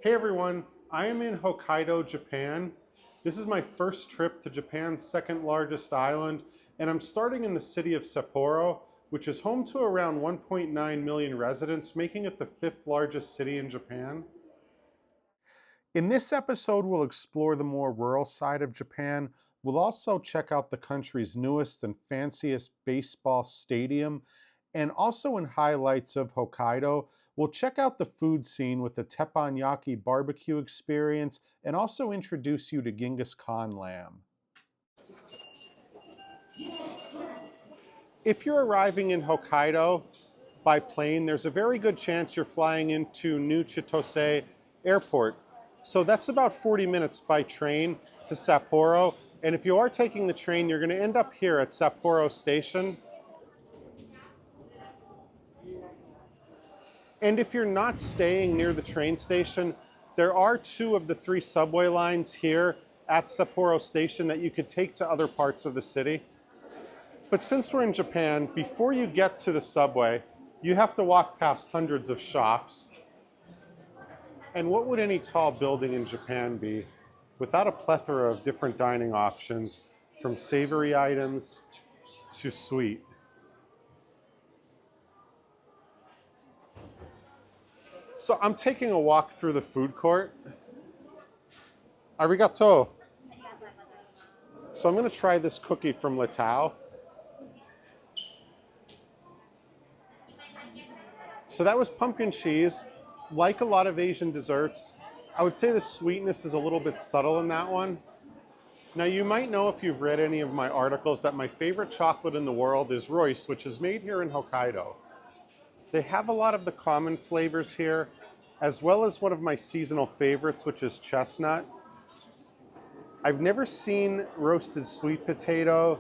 Hey everyone, I am in Hokkaido, Japan. This is my first trip to Japan's second largest island, and I'm starting in the city of Sapporo, which is home to around 1.9 million residents, making it the fifth largest city in Japan. In this episode, we'll explore the more rural side of Japan. We'll also check out the country's newest and fanciest baseball stadium, and also in highlights of Hokkaido, we'll check out the food scene with the teppanyaki barbecue experience and also introduce you to Genghis Khan lamb. If you're arriving in Hokkaido by plane, there's a very good chance you're flying into New Chitose Airport. So that's about 40 minutes by train to Sapporo. And if you are taking the train, you're going to end up here at Sapporo Station. And if you're not staying near the train station, there are two of the three subway lines here at Sapporo Station that you could take to other parts of the city. But since we're in Japan, before you get to the subway, you have to walk past hundreds of shops. And what would any tall building in Japan be without a plethora of different dining options, from savory items to sweet? So I'm taking a walk through the food court. Arigato. So I'm going to try this cookie from Litao. So that was pumpkin cheese. Like a lot of Asian desserts, I would say the sweetness is a little bit subtle in that one. Now you might know if you've read any of my articles that my favorite chocolate in the world is Royce, which is made here in Hokkaido. They have a lot of the common flavors here, as well as one of my seasonal favorites, which is chestnut. I've never seen roasted sweet potato.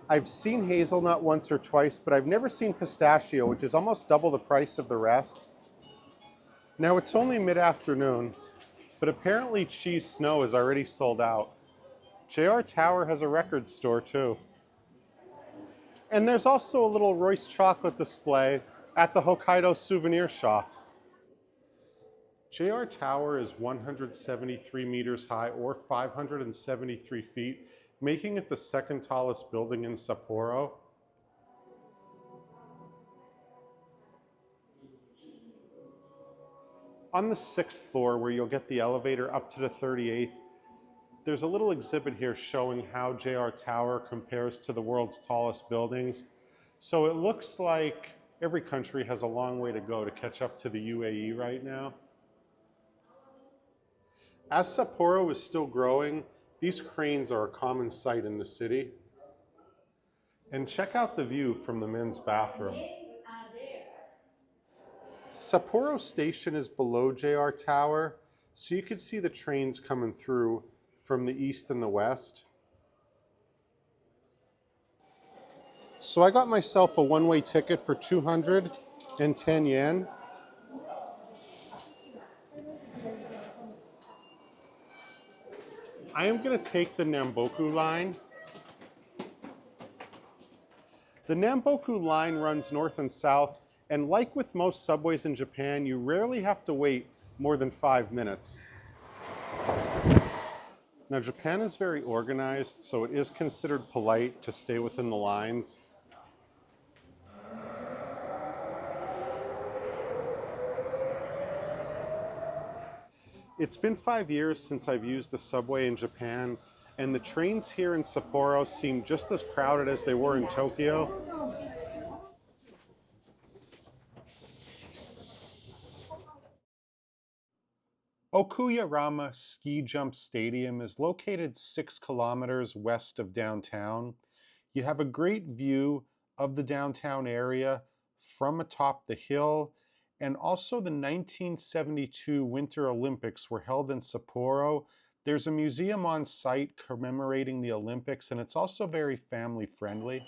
I've seen hazelnut once or twice, but I've never seen pistachio, which is almost double the price of the rest. Now it's only mid-afternoon, but apparently cheese snow is already sold out. JR Tower has a record store too. And there's also a little Royce chocolate display at the Hokkaido souvenir shop. JR Tower is 173 meters high, or 573 feet, making it the second tallest building in Sapporo. On the 6th floor, where you'll get the elevator up to the 38th, there's a little exhibit here showing how JR Tower compares to the world's tallest buildings. So it looks like every country has a long way to go to catch up to the UAE right now. As Sapporo is still growing, these cranes are a common sight in the city. And check out the view from the men's bathroom. Sapporo Station is below JR Tower, so you could see the trains coming through from the east and the west. So I got myself a one-way ticket for 210 yen. I am going to take the Namboku line. The Namboku line runs north and south, and like with most subways in Japan, you rarely have to wait more than 5 minutes. Now, Japan is very organized, so it is considered polite to stay within the lines. It's been 5 years since I've used a subway in Japan, and the trains here in Sapporo seem just as crowded as they were in Tokyo. Okuyarama Ski Jump Stadium is located 6 kilometers west of downtown. You have a great view of the downtown area from atop the hill, and also the 1972 Winter Olympics were held in Sapporo. There's a museum on site commemorating the Olympics, and it's also very family friendly.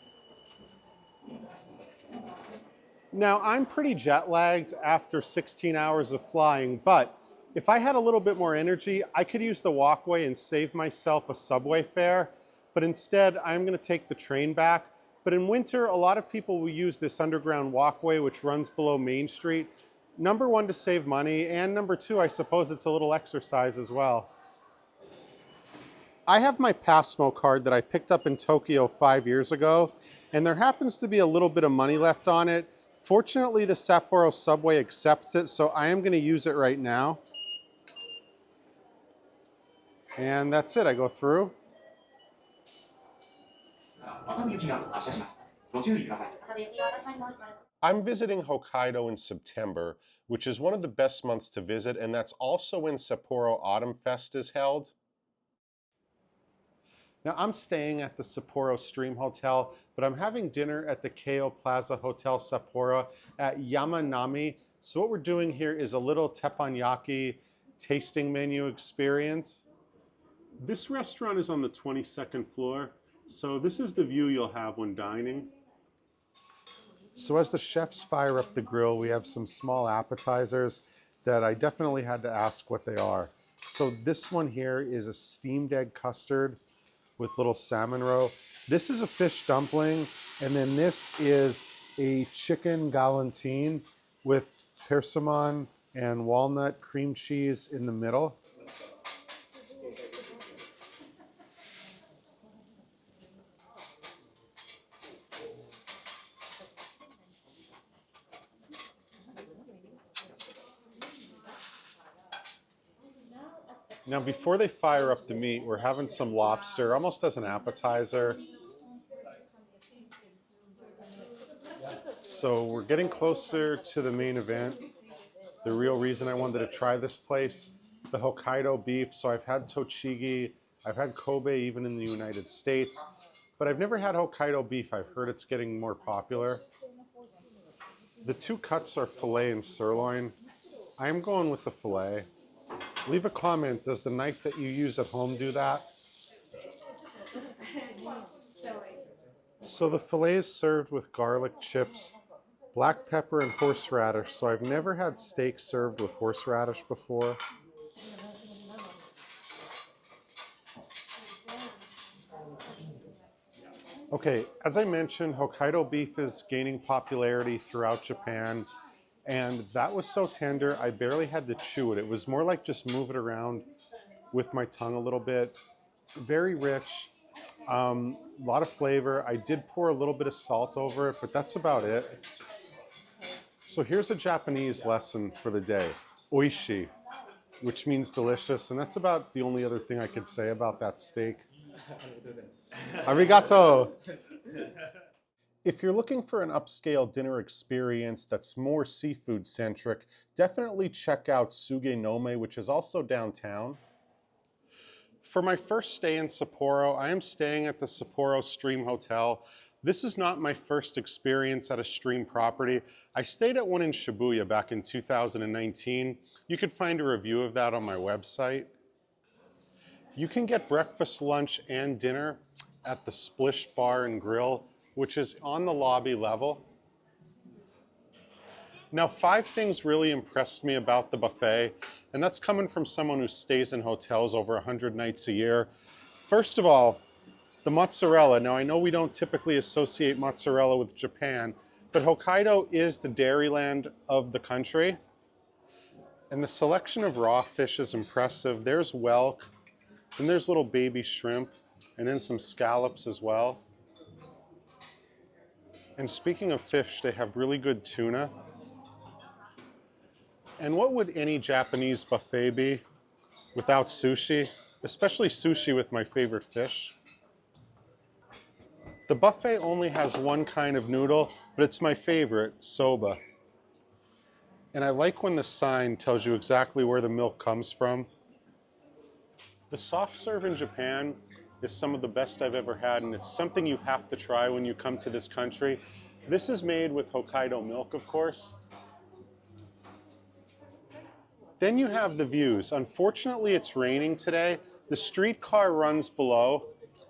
Now, I'm pretty jet lagged after 16 hours of flying, but if I had a little bit more energy, I could use the walkway and save myself a subway fare, but instead I'm going to take the train back. But in winter, a lot of people will use this underground walkway which runs below Main Street. Number one, to save money, and number two, I suppose it's a little exercise as well. I have my Passmo card that I picked up in Tokyo 5 years ago, and there happens to be a little bit of money left on it. Fortunately, the Sapporo subway accepts it, so I am going to use it right now. And that's it, I go through. I'm visiting Hokkaido in September, which is one of the best months to visit, and that's also when Sapporo Autumn Fest is held. Now, I'm staying at the Sapporo Stream Hotel, but I'm having dinner at the Keio Plaza Hotel Sapporo at Yamanami. So what we're doing here is a little teppanyaki tasting menu experience. This restaurant is on the 22nd floor, so this is the view you'll have when dining. So as the chefs fire up the grill, we have some small appetizers that I definitely had to ask what they are. So this one here is a steamed egg custard with little salmon roe. This is a fish dumpling, and then this is a chicken galantine with persimmon and walnut cream cheese in the middle. Now, before they fire up the meat, we're having some lobster, almost as an appetizer. So we're getting closer to the main event. The real reason I wanted to try this place, the Hokkaido beef. So I've had Tochigi, I've had Kobe even in the United States, but I've never had Hokkaido beef. I've heard it's getting more popular. The two cuts are filet and sirloin. I'm going with the filet. Leave a comment, does the knife that you use at home do that? So the filet is served with garlic chips, black pepper, and horseradish. So I've never had steak served with horseradish before. Okay, as I mentioned, Hokkaido beef is gaining popularity throughout Japan, and that was so tender, I barely had to chew it. It was more like just move it around with my tongue a little bit. Very rich, a lot of flavor. I did pour a little bit of salt over it, but that's about it. So here's a Japanese lesson for the day. Oishi, which means delicious, and that's about the only other thing I could say about that steak. Arigato! If you're looking for an upscale dinner experience that's more seafood centric, definitely check out Sugenome, which is also downtown. For my first stay in Sapporo, I am staying at the Sapporo Stream Hotel. This is not my first experience at a Stream property. I stayed at one in Shibuya back in 2019. You could find a review of that on my website. You can get breakfast, lunch, and dinner at the Splish Bar and Grill, which is on the lobby level. Now, 5 things really impressed me about the buffet, and that's coming from someone who stays in hotels over 100 nights a year. First of all, the mozzarella. Now, I know we don't typically associate mozzarella with Japan, but Hokkaido is the dairyland of the country. And the selection of raw fish is impressive. There's whelk, and there's little baby shrimp, and then some scallops as well. And speaking of fish, they have really good tuna. And what would any Japanese buffet be without sushi? Especially sushi with my favorite fish. The buffet only has one kind of noodle, but it's my favorite, soba. And I like when the sign tells you exactly where the milk comes from. The soft serve in Japan is some of the best I've ever had, and it's something you have to try when you come to this country. This is made with Hokkaido milk, of course. Then you have the views. Unfortunately, it's raining today. The streetcar runs below.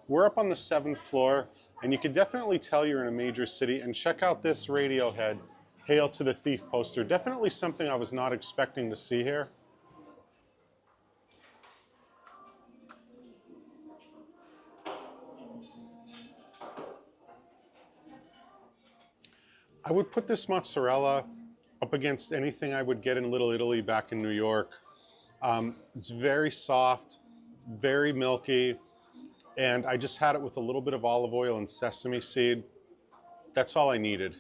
We're up on the 7th floor, and you can definitely tell you're in a major city. And check out this Radiohead, Hail to the Thief poster. Definitely something I was not expecting to see here. I would put this mozzarella up against anything I would get in Little Italy back in New York. It's very soft, very milky, and I just had it with a little bit of olive oil and sesame seed. That's all I needed.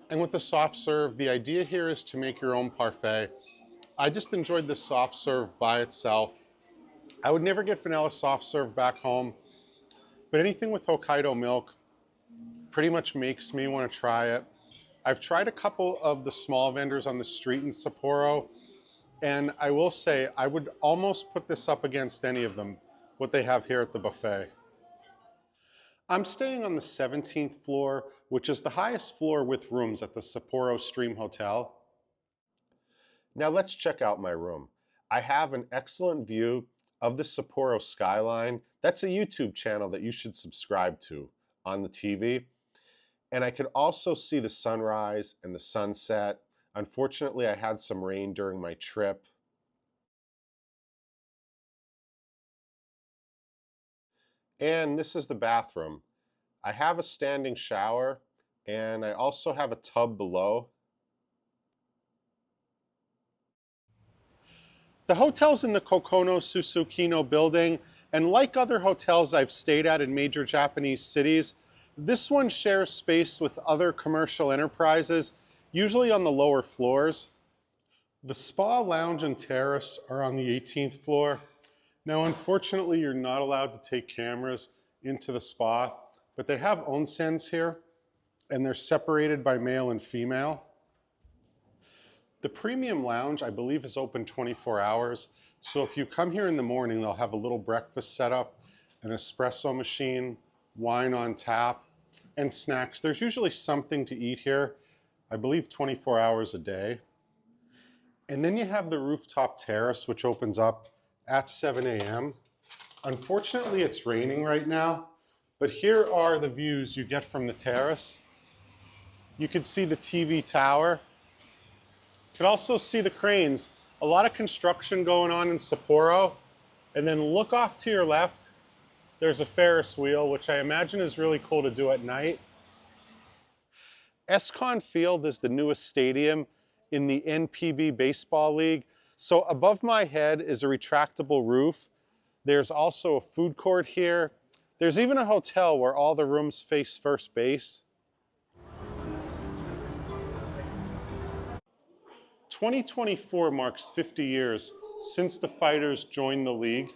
And with the soft serve, the idea here is to make your own parfait. I just enjoyed the soft serve by itself. I would never get vanilla soft serve back home, but anything with Hokkaido milk pretty much makes me want to try it. I've tried a couple of the small vendors on the street in Sapporo, and I will say I would almost put this up against any of them, what they have here at the buffet. I'm staying on the 17th floor, which is the highest floor with rooms at the Sapporo Stream Hotel. Now let's check out my room. I have an excellent view of the Sapporo skyline. That's a YouTube channel that you should subscribe to on the TV. And I could also see the sunrise and the sunset. Unfortunately, I had some rain during my trip. And this is the bathroom. I have a standing shower, and I also have a tub below. The hotel's in the Kokono Susukino building, and like other hotels I've stayed at in major Japanese cities, this one shares space with other commercial enterprises, usually on the lower floors. The spa, lounge, and terrace are on the 18th floor. Now, unfortunately, you're not allowed to take cameras into the spa, but they have onsens here, and they're separated by male and female. The premium lounge, I believe, is open 24 hours. So if you come here in the morning, they'll have a little breakfast set up, an espresso machine, wine on tap, and snacks. There's usually something to eat here, I believe 24 hours a day. And then you have the rooftop terrace, which opens up at 7 a.m. Unfortunately, it's raining right now, but here are the views you get from the terrace. You can see the TV tower. You can also see the cranes. A lot of construction going on in Sapporo. And then look off to your left. There's a Ferris wheel, which I imagine is really cool to do at night. Escon Field is the newest stadium in the NPB Baseball League. So above my head is a retractable roof. There's also a food court here. There's even a hotel where all the rooms face first base. 2024 marks 50 years since the Fighters joined the league.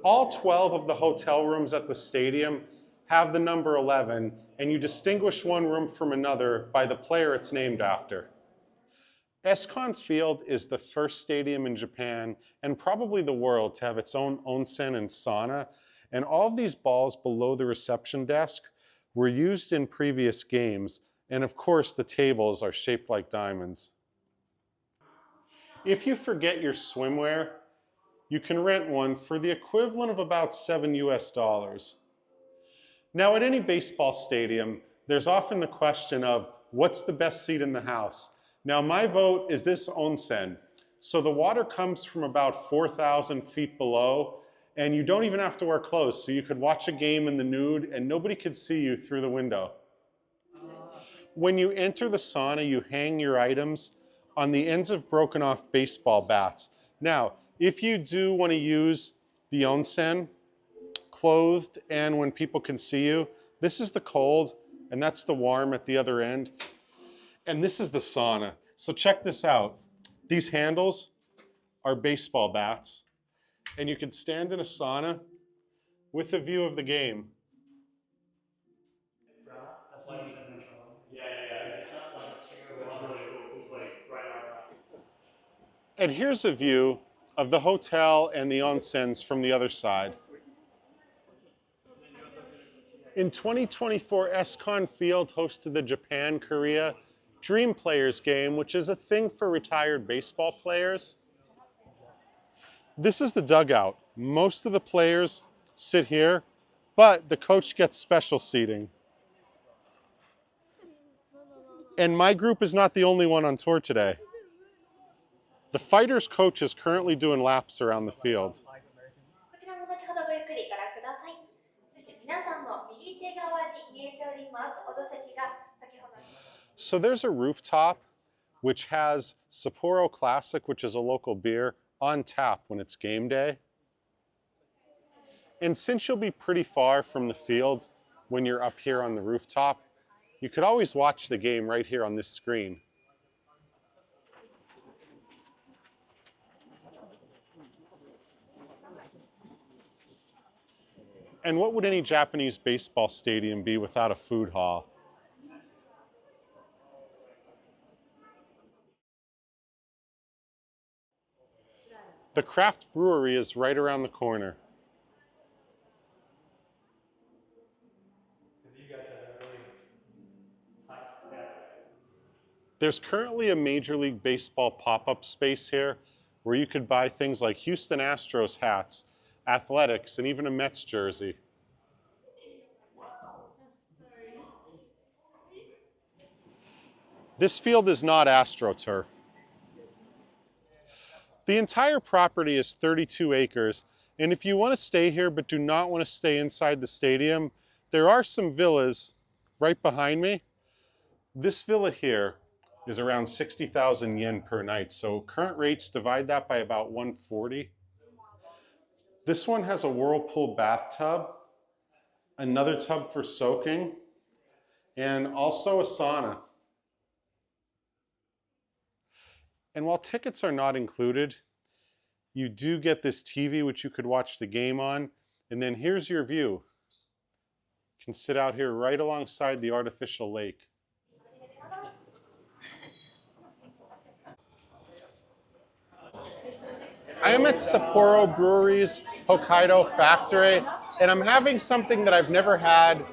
All 12 of the hotel rooms at the stadium have the number 11, and you distinguish one room from another by the player it's named after. Escon Field is the first stadium in Japan and probably the world to have its own onsen and sauna, and all of these balls below the reception desk were used in previous games, and of course the tables are shaped like diamonds. If you forget your swimwear, you can rent one for the equivalent of about $7 US. Now at any baseball stadium, there's often the question of what's the best seat in the house? Now my vote is this onsen. So the water comes from about 4,000 feet below, and you don't even have to wear clothes, so you could watch a game in the nude and nobody could see you through the window. When you enter the sauna, you hang your items on the ends of broken off baseball bats. Now, if you do want to use the onsen, clothed and when people can see you, this is the cold and that's the warm at the other end. And this is the sauna. So check this out. These handles are baseball bats, and you can stand in a sauna with a view of the game. That's why you said neutral. Yeah. It's not like sugar. It's really cool. It's like right on. And here's a view of the hotel and the onsens from the other side. In 2024, Escon Field hosted the Japan-Korea Dream Players game, which is a thing for retired baseball players. This is the dugout. Most of the players sit here, but the coach gets special seating. And my group is not the only one on tour today. The fighters coach is currently doing laps around the field. So there's a rooftop which has Sapporo Classic, which is a local beer, on tap when it's game day. And since you'll be pretty far from the field when you're up here on the rooftop, you could always watch the game right here on this screen. And what would any Japanese baseball stadium be without a food hall? The craft brewery is right around the corner. There's currently a Major League Baseball pop-up space here where you could buy things like Houston Astros hats, athletics, and even a Mets jersey. This field is not AstroTurf. The entire property is 32 acres, and if you want to stay here but do not want to stay inside the stadium, there are some villas right behind me. This villa here is around 60,000 yen per night, so current rates divide that by about 140. This one has a whirlpool bathtub, another tub for soaking, and also a sauna. And while tickets are not included, you do get this TV which you could watch the game on, and then here's your view. You can sit out here right alongside the artificial lake. I am at Sapporo Brewery's Hokkaido factory, and I'm having something that I've never had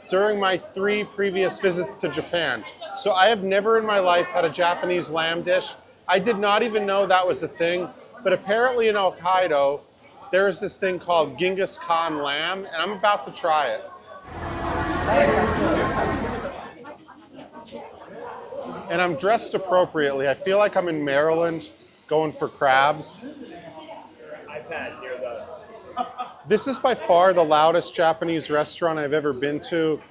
during my 3 previous visits to Japan. So I have never in my life had a Japanese lamb dish. I did not even know that was a thing, but apparently in Hokkaido, there is this thing called Genghis Khan lamb, and I'm about to try it. And I'm dressed appropriately. I feel like I'm in Maryland going for crabs. This is by far the loudest Japanese restaurant I've ever been to.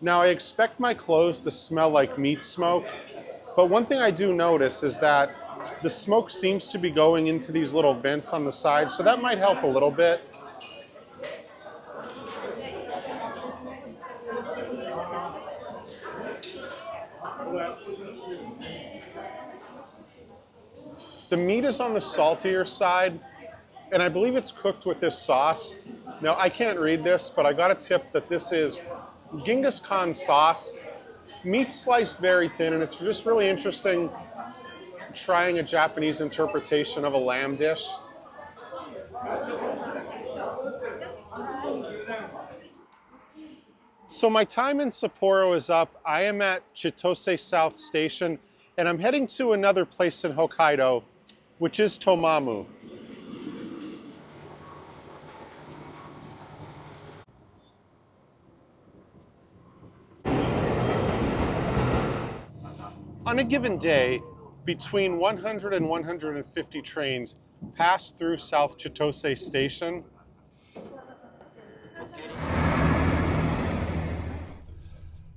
Now, I expect my clothes to smell like meat smoke, but one thing I do notice is that the smoke seems to be going into these little vents on the side, so that might help a little bit. The meat is on the saltier side, and I believe it's cooked with this sauce. Now, I can't read this, but I got a tip that this is Genghis Khan sauce, meat sliced very thin, and it's just really interesting trying a Japanese interpretation of a lamb dish. So my time in Sapporo is up. I am at Chitose South Station, and I'm heading to another place in Hokkaido, which is Tomamu. On a given day, between 100 and 150 trains pass through South Chitose Station.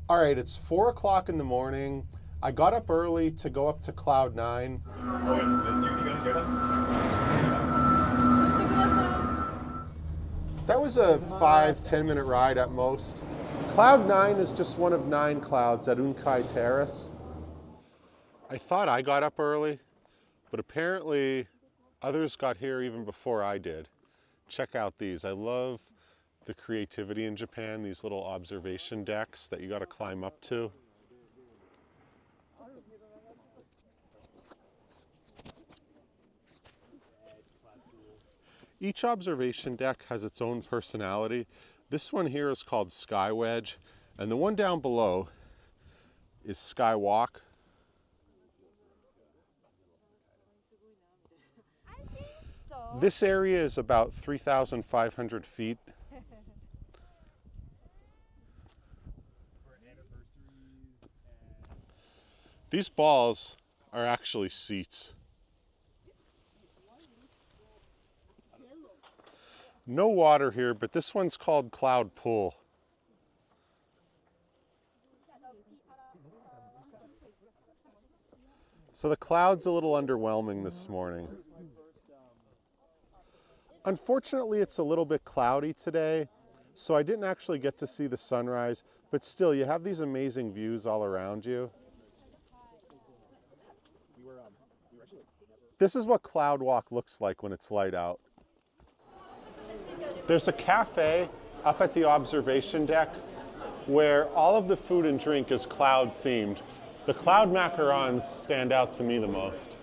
All right, it's 4 o'clock in the morning. I got up early to go up to Cloud 9. That was a 5-10 minute ride at most. Cloud 9 is just one of 9 clouds at Unkai Terrace. I thought I got up early, but apparently others got here even before I did. Check out these. I love the creativity in Japan, these little observation decks that you got to climb up to. Each observation deck has its own personality. This one here is called Sky Wedge, and the one down below is Skywalk. This area is about 3,500 feet. These balls are actually seats. No water here, but this one's called Cloud Pool. So the cloud's a little underwhelming this morning. Unfortunately, it's a little bit cloudy today, so I didn't actually get to see the sunrise, but still, you have these amazing views all around you. This is what Cloud Walk looks like when it's light out. There's a cafe up at the observation deck where all of the food and drink is cloud themed. The cloud macarons stand out to me the most.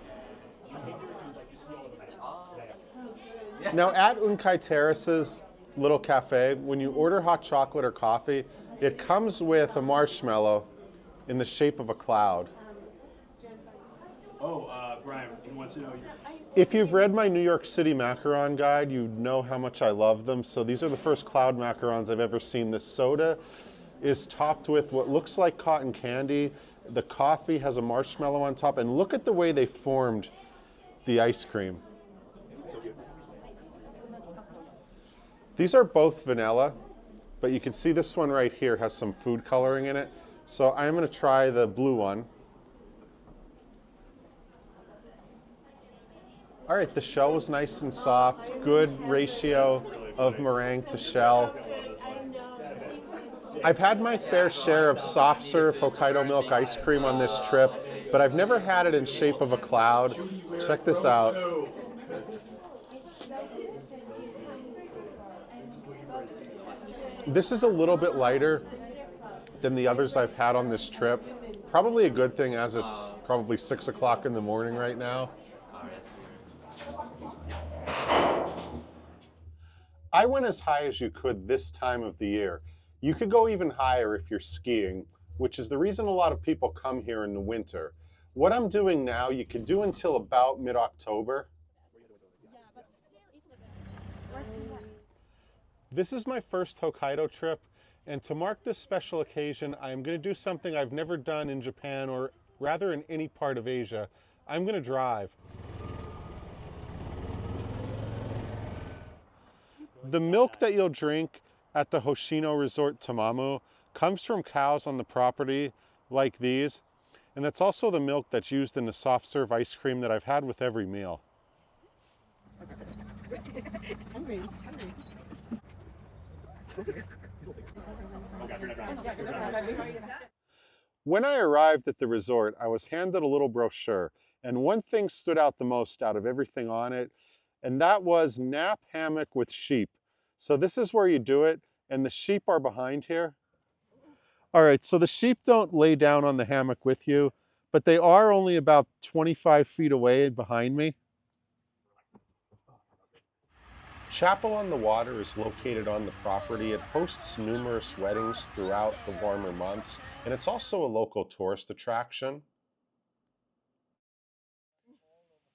Now at Unkai Terrace's little cafe, when you order hot chocolate or coffee, it comes with a marshmallow in the shape of a cloud. Brian, he wants to know. If you've read my New York City macaron guide, you know how much I love them. So these are the first cloud macarons I've ever seen. This soda is topped with what looks like cotton candy. The coffee has a marshmallow on top. And look at the way they formed the ice cream. These are both vanilla, but you can see this one right here has some food coloring in it. So I'm going to try the blue one. All right, the shell was nice and soft, good ratio of meringue to shell. I've had my fair share of soft serve Hokkaido milk ice cream on this trip, but I've never had it in shape of a cloud. Check this out. This is a little bit lighter than the others I've had on this trip. Probably a good thing as it's probably 6 o'clock in the morning right now. I went as high as you could this time of the year. You could go even higher if you're skiing, which is the reason a lot of people come here in the winter. What I'm doing now, you could do until about mid-October. This is my first Hokkaido trip, and to mark this special occasion, I am going to do something I've never done in Japan, or rather in any part of Asia. I'm going to drive. The milk that you'll drink at the Hoshino Resort Tamamu comes from cows on the property like these, and that's also the milk that's used in the soft serve ice cream that I've had with every meal. When I arrived at the resort, I was handed a little brochure, and one thing stood out the most out of everything on it, and that was nap hammock with sheep. So this is where you do it, and the sheep are behind here. All right, so the sheep don't lay down on the hammock with you, but they are only about 25 feet away behind me. Chapel on the Water is located on the property. It hosts numerous weddings throughout the warmer months, and it's also a local tourist attraction.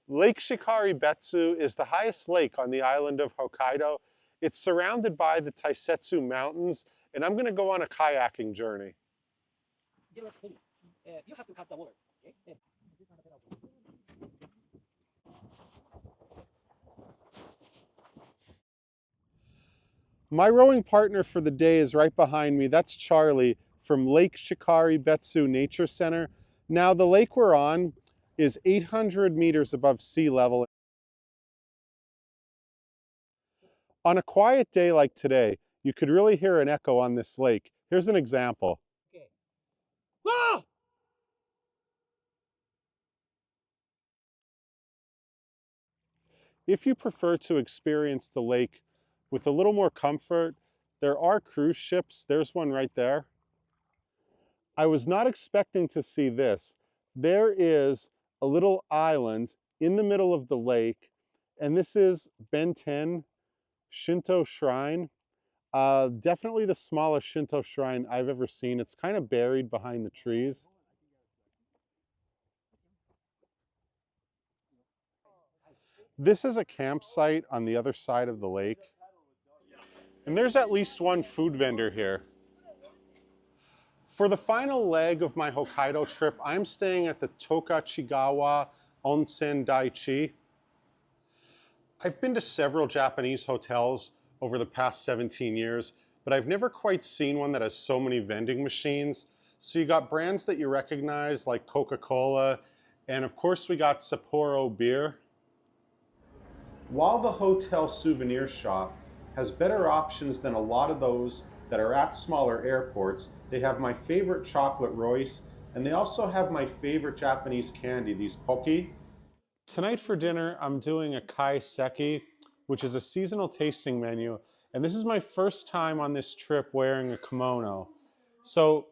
Lake Shikari Betsu is the highest lake on the island of Hokkaido. It's surrounded by the Taisetsu Mountains, and I'm going to go on a kayaking journey. You have to cut the water. Okay? My rowing partner for the day is right behind me. That's Charlie from Lake Shikari Betsu Nature Center. Now, the lake we're on is 800 meters above sea level. On a quiet day like today, you could really hear an echo on this lake. Here's an example. Okay. Ah! If you prefer to experience the lake with a little more comfort, there are cruise ships. There's one right there. I was not expecting to see this. There is a little island in the middle of the lake, and this is Benten Shinto Shrine. Definitely the smallest Shinto shrine I've ever seen. It's kind of buried behind the trees. This is a campsite on the other side of the lake. And there's at least one food vendor here. For the final leg of my Hokkaido trip, I'm staying at the Tokachigawa Onsen Daichi. I've been to several Japanese hotels over the past 17 years, but I've never quite seen one that has so many vending machines. So you got brands that you recognize like Coca-Cola, and of course we got Sapporo beer. While the hotel souvenir shop has better options than a lot of those that are at smaller airports, they have my favorite chocolate Royce, and they also have my favorite Japanese candy, these Pocky. Tonight for dinner, I'm doing a kaiseki, which is a seasonal tasting menu, and this is my first time on this trip wearing a kimono. So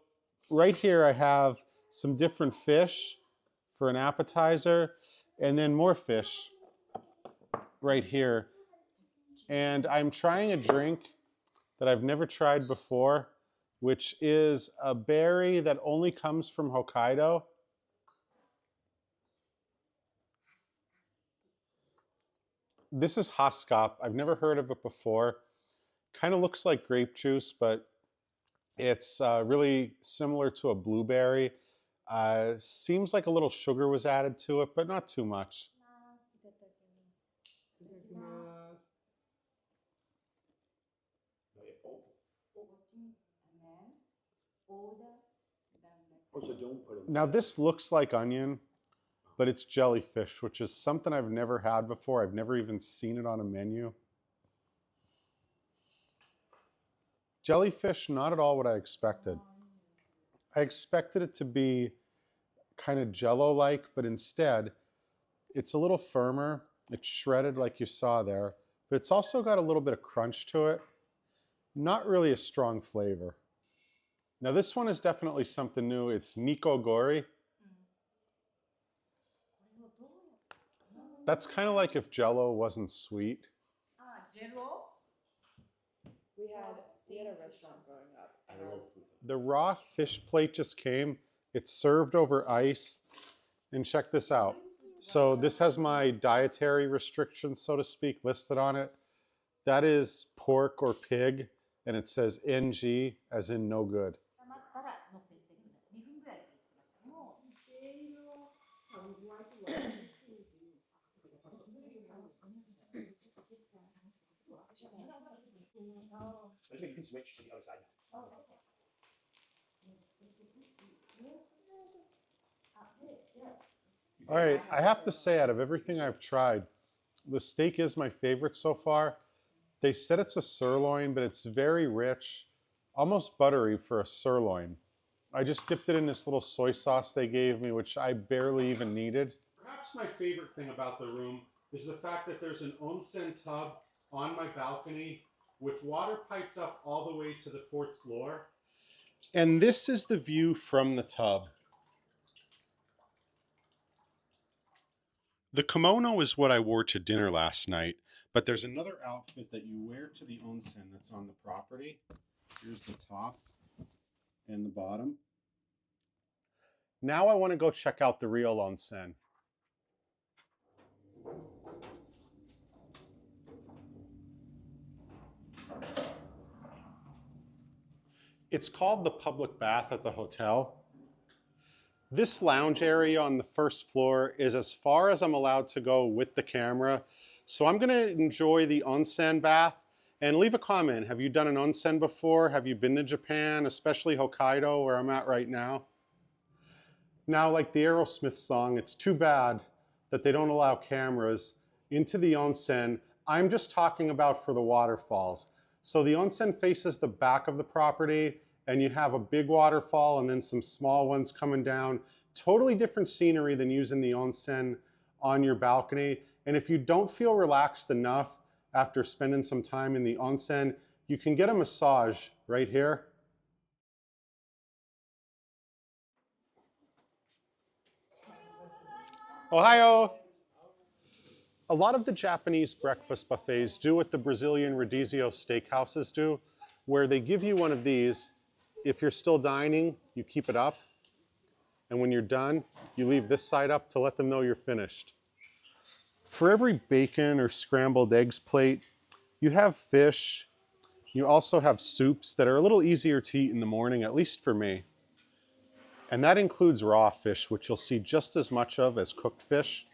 right here I have some different fish for an appetizer, and then more fish right here. And I'm trying a drink that I've never tried before, which is a berry that only comes from Hokkaido. This is Haskap. I've never heard of it before. Kind of looks like grape juice, but it's really similar to a blueberry. Seems like a little sugar was added to it, but not too much. Now this looks like onion, but it's jellyfish, which is something I've never had before. I've never even seen it on a menu. Jellyfish, not at all what I expected. I expected it to be kind of jello-like, but instead, it's a little firmer. It's shredded like you saw there, but it's also got a little bit of crunch to it. Not really a strong flavor. Now this one is definitely something new. It's Nikogori. That's kind of like if Jello wasn't sweet. Jello? We had a restaurant growing up. The raw fish plate just came. It's served over ice. And check this out. So this has my dietary restrictions, so to speak, listed on it. That is pork or pig, and it says NG, as in no good. All right, I have to say, out of everything I've tried, the steak is my favorite so far. They said it's a sirloin, but it's very rich, almost buttery for a sirloin. I just dipped it in this little soy sauce they gave me, which I barely even needed. Perhaps my favorite thing about the room is the fact that there's an onsen tub on my balcony with water piped up all the way to the 4th floor. And this is the view from the tub. The kimono is what I wore to dinner last night, but there's another outfit that you wear to the onsen that's on the property. Here's the top and the bottom. Now I want to go check out the real onsen. It's called the public bath at the hotel. This lounge area on the 1st floor is as far as I'm allowed to go with the camera. So I'm gonna enjoy the onsen bath, and leave a comment. Have you done an onsen before? Have you been to Japan, especially Hokkaido, where I'm at right now? Now, like the Aerosmith song, it's too bad that they don't allow cameras into the onsen. I'm just talking about for the waterfalls. So the onsen faces the back of the property, and you have a big waterfall and then some small ones coming down. Totally different scenery than using the onsen on your balcony. And if you don't feel relaxed enough after spending some time in the onsen, you can get a massage right here. Ohio! A lot of the Japanese breakfast buffets do what the Brazilian Rodizio steakhouses do, where they give you one of these. If you're still dining, you keep it up. And when you're done, you leave this side up to let them know you're finished. For every bacon or scrambled eggs plate, you have fish. You also have soups that are a little easier to eat in the morning, at least for me. And that includes raw fish, which you'll see just as much of as cooked fish.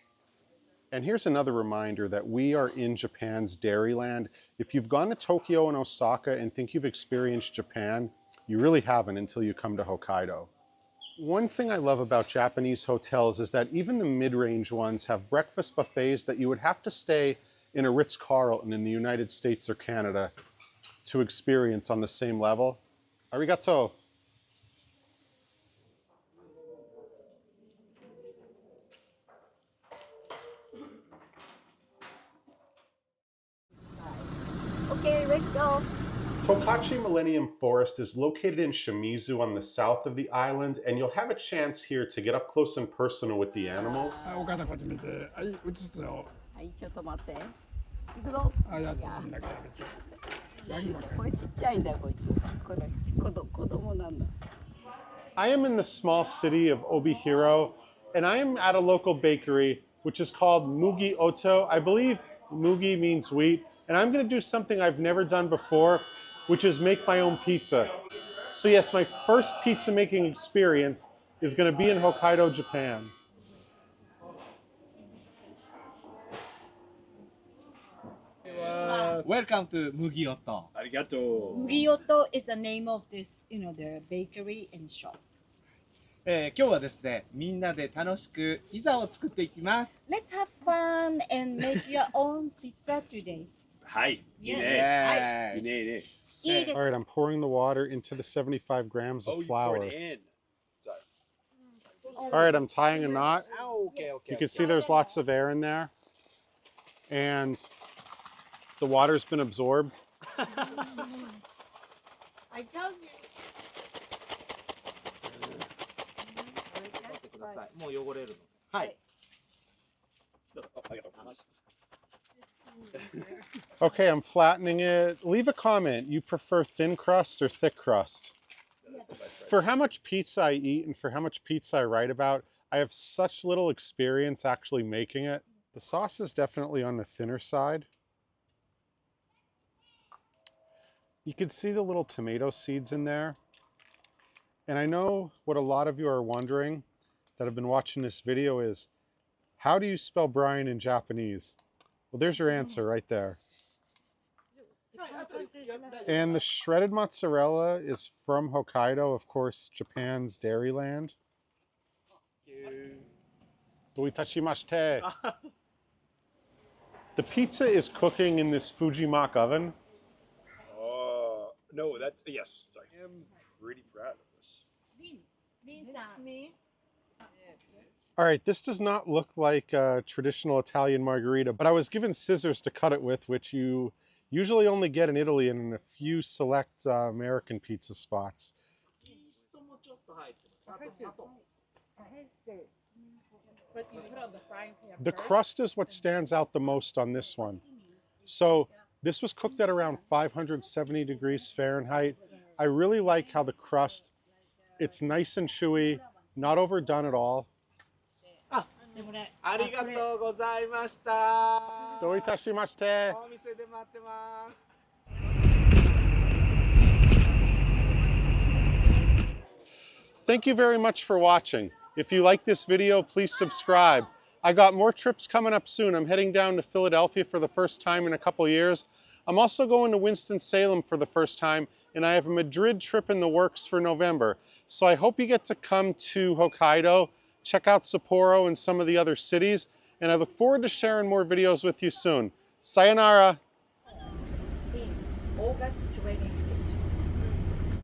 And here's another reminder that we are in Japan's Dairyland. If you've gone to Tokyo and Osaka and think you've experienced Japan, you really haven't until you come to Hokkaido. One thing I love about Japanese hotels is that even the mid-range ones have breakfast buffets that you would have to stay in a Ritz-Carlton in the United States or Canada to experience on the same level. Arigato. Okay, let's go. Tokachi Millennium Forest is located in Shimizu on the south of the island, and you'll have a chance here to get up close and personal with the animals. お母さんこっち見て、はい、映すよ。はい、ちょっと待って。行くぞ。あ、やってみんながやる。これちっちゃいんだよ、こいつ。これ子供なんだ。I am in the small city of Obihiro, and I am at a local bakery, which is called Mugi Oto. I believe Mugi means wheat, and I'm going to do something I've never done before, which is make my own pizza. So yes, my first pizza making experience is going to be in Hokkaido, Japan. Welcome to Mugioto. Arigato. Mugioto is the name of this, the bakery and shop. 今日はですね、みんなで楽しくピザを作っていきます。 Let's have fun and make your own pizza today. はい。いいね。はいいいね、いいね。いいです。 All right, I'm pouring the water into the 75 grams of Oh, you pour flour. it in. Sorry. All right, I'm tying a knot. Okay, okay. You can see there's lots of air in there, and the water's been absorbed. I told you. 待ってください。もう汚れるの。はい。ありがとうございます。 Okay, I'm flattening it. Leave a comment. You prefer thin crust or thick crust? For how much pizza I eat and for how much pizza I write about, I have such little experience actually making it. The sauce is definitely on the thinner side. You can see the little tomato seeds in there. And I know what a lot of you are wondering that have been watching this video is, how do you spell Brian in Japanese? Well, there's your answer right there. And the shredded mozzarella is from Hokkaido, of course, Japan's Dairyland. Doitashimashite. The pizza is cooking in this Fujimak oven. No, that's, yes, sorry. I am pretty proud of this. Me. All right, this does not look like a traditional Italian margherita, but I was given scissors to cut it with, which you usually only get in Italy and in a few select American pizza spots. But you put on the frying pan The first. crust is what stands out the most on this one. So this was cooked at around 570 degrees Fahrenheit. I really like how the crust, it's nice and chewy, not overdone at all. ありがとうございました。Doitashimashite. お店で待ってます。Thank you very much for watching. If you like this video, please subscribe. I got more trips coming up soon. I'm heading down to Philadelphia for the first time in a couple years. I'm also going to Winston-Salem for the first time, and I have a Madrid trip in the works for November. So I hope you get to come to Hokkaido, check out Sapporo and some of the other cities, and I look forward to sharing more videos with you soon. Sayonara! In August 25th.